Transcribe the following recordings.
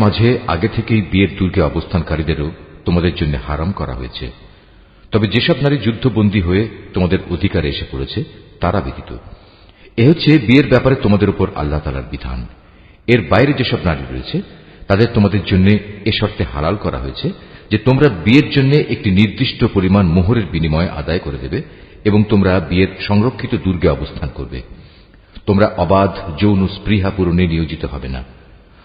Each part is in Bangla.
মাঝে আগে থেকেই বিয়ের দুর্গে অবস্থানকারীদেরও তোমাদের জন্য হারাম করা হয়েছে, তবে যেসব নারী যুদ্ধবন্দী হয়ে তোমাদের অধিকারে এসে পড়েছে তারা ব্যতীত। এ হচ্ছে বিয়ের ব্যাপারে তোমাদের উপর আল্লাহ তাআলার বিধান। এর বাইরে যেসব নারী রয়েছে তাদের তোমাদের জন্য এ শর্তে হালাল করা হয়েছে যে তোমরা বিয়ের জন্য একটি নির্দিষ্ট পরিমাণ মোহরের বিনিময়ে আদায় করে দেবে এবং তোমরা বিয়ের সংরক্ষিত দুর্গে অবস্থান করবে। তোমরা অবাধ যৌন স্পৃহা পূরণে নিয়োজিত হবে না।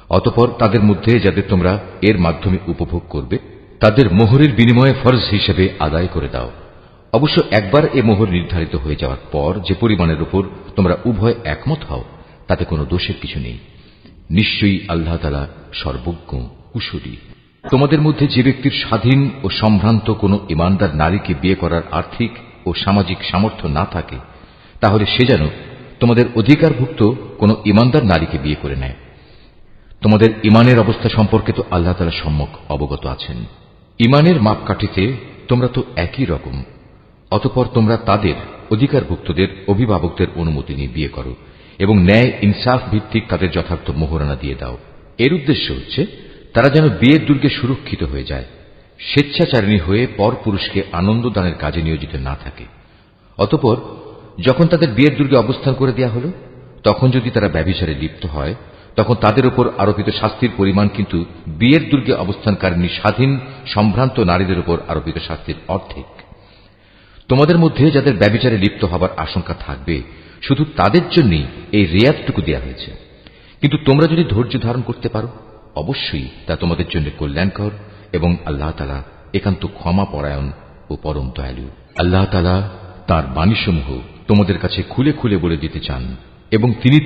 অতঃপর তাদের মধ্যে যাদের তোমরা এর মাধ্যমে উপভোগ করবে তাদের মোহরের বিনিময়ে ফরজ হিসেবে আদায় করে দাও। অবশ্য একবার এ মোহর নির্ধারিত হয়ে যাওয়ার পর যে পরিমাণের উপর তোমরা উভয় একমত হও তাতে কোনো দোষের কিছু নেই। নিশ্চয়ই আল্লাহ তাআলা সর্বজ্ঞ কুশলী। তোমাদের মধ্যে যে ব্যক্তির স্বাধীন ও সম্ভ্রান্ত কোনো ঈমানদার নারীকে বিয়ে করার আর্থিক ও সামাজিক সামর্থ্য না থাকে তাহলে সে যেন তোমাদের অধিকারভুক্ত কোনো ঈমানদার নারীকে বিয়ে করে নেয়। তোমাদের ঈমানের অবস্থা সম্পর্কে তো আল্লাহ তাআলা সম্যক অবগত আছেন। ঈমানের মাপকাঠিতে তোমরা তো একই রকম। অতঃপর তোমরা তাদের অধিকারভুক্তদের অভিভাবকদের অনুমতি নিয়ে বিয়ে করো এবং ন্যায় ইনসাফ ভিত্তিক তাদের যথার্থ মোহরানা দিয়ে দাও। এর উদ্দেশ্য হচ্ছে তারা যেন বিয়ের দুর্গে সুরক্ষিত হয়ে যায়, স্বেচ্ছাচারিণী হয়ে পরপুরুষকে আনন্দ দানের কাজে নিয়োজিত না থাকে। অতঃপর যখন তাদের বিয়ের দুর্গে অবস্থান করে দেয়া হল তখন যদি তারা ব্যভিচারে লিপ্ত হয় তখন তাদের উপর আরোপিত শাস্তির পরিমাণ কিন্তু বিয়ের দুর্গে অবস্থানকারিণী স্বাধীন সম্ভ্রান্ত নারীদের উপর আরোপিত শাস্তির অর্ধেক। তোমাদের মধ্যে যাদের ব্যভিচারে লিপ্ত হবার আশঙ্কা থাকবে শুধু তাদের জন্যই এই রেয়াতটুকু দেয়া হয়েছে, কিন্তু তোমরা যদি ধৈর্য ধারণ করতে পারো অবশ্যই তা তোমাদের জন্য কল্যাণকর এবং আল্লাহ তাআলা একান্ত ক্ষমা পরায়ণ ও পরম দয়ালু। আল্লাহ তাআলা তাঁর বাণীসমূহ তোমাদের কাছে খুলে খুলে বলে দিতে চান এবং তিনি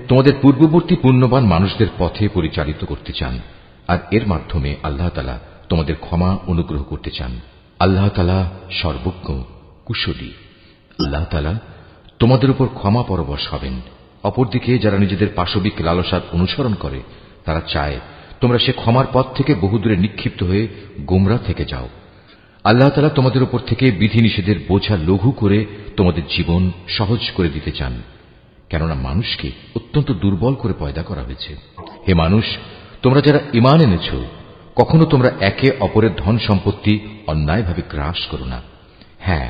তোমাদের পূর্ববর্তী পুণ্যবান মানুষদের পথে পরিচালিত করতে চান, আর এর মাধ্যমে আল্লাহ তাআলা তোমাদের ক্ষমা অনুগ্রহ করতে চান। আল্লাহ তাআলা সর্বজ্ঞ কুশলী। আল্লাহ তাআলা তোমাদের উপর ক্ষমা পরবশ হবেন। অপরদিকে যারা নিজেদের পাশবিক লালসার অনুসরণ করে তারা চায় তোমরা সে ক্ষমার পথ থেকে বহুদূরে নিক্ষিপ্ত হয়ে গোমরাহ থেকে যাও। আল্লাহ তাআলা তোমাদের উপর থেকে বিধিনিষেধের বোঝা লঘু করে তোমাদের জীবন সহজ করে দিতে চান, কেননা মানুষকে অত্যন্ত দুর্বল করে পয়দা করা হয়েছে। হে মানুষ, তোমরা যারা ঈমান এনেছ কখনো তোমরা একে অপরের ধন সম্পত্তি অন্যায়ভাবে গ্রাস করো না। হ্যাঁ,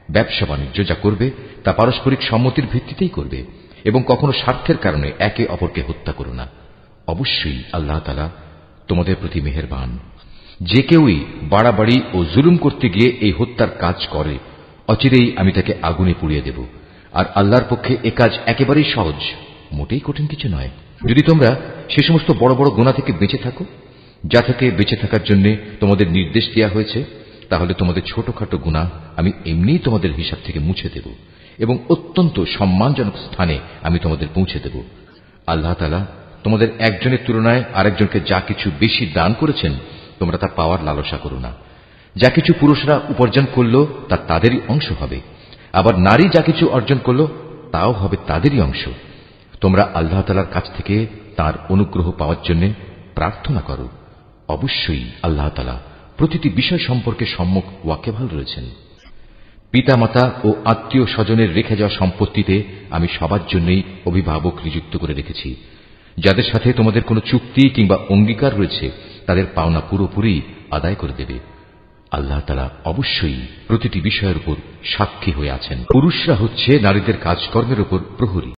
ব্যবসা বাণিজ্য যা করবে তা পারস্পরিক সম্মতির ভিত্তিতেই করবে এবং কখনো স্বার্থের কারণে একে অপরকে হত্যা করো না। অবশ্যই আল্লাহ তাআলা তোমাদের প্রতি মেহেরবান। যে কেউই বাড়াবাড়ি ও জুলুম করতে গিয়ে এই হত্যার কাজ করে অচিরেই আমি তাকে আগুনে পুড়িয়ে দেব, আর আল্লাহর পক্ষে এ কাজ একেবারেই সহজ, মোটেই কঠিন কিছু নয়। যদি তোমরা সে সমস্ত বড় বড় গুনাহ থেকে বেঁচে থাকো যা থেকে বেঁচে থাকার জন্য তোমাদের নির্দেশ দেওয়া হয়েছে, তাহলে তোমাদের ছোটখাটো গুনাহ আমি এমনিই তোমাদের হিসাব থেকে মুছে দেব এবং অত্যন্ত সম্মানজনক স্থানে আমি তোমাদের পৌঁছে দেব। আল্লাহ তাআলা তোমাদের একজনের তুলনায় আরেকজনকে যা কিছু বেশি দান করেছেন তোমরা তা পাওয়ার লালসা করো না। যা কিছু পুরুষরা উপার্জন করল তা তাদেরই অংশ হবে, আবার নারী যা কিছু অর্জন করল তাও হবে তাদেরই অংশ। তোমরা আল্লাহ তাআলার কাছ থেকে তাঁর অনুগ্রহ পাওয়ার জন্য প্রার্থনা করো। অবশ্যই আল্লাহ তাআলা প্রতিটি বিষয় সম্পর্কে সম্যক ওয়াকিবহাল রয়েছেন। পিতামাতা ও আত্মীয় স্বজনের রেখে যাওয়া সম্পত্তিতে আমি সবার জন্যই অভিভাবক নিযুক্ত করে রেখেছি। যাদের সাথে তোমাদের কোনো চুক্তি কিংবা অঙ্গীকার রয়েছে তাদের পাওনা পুরোপুরি আদায় করে দেবে। আল্লাহ তাআলা অবশ্যই প্রতিটি বিষয়ের উপর সাক্ষী হয়ে আছেন। পুরুষরা হচ্ছে নারীদের কাজকর্মের উপর প্রহরী।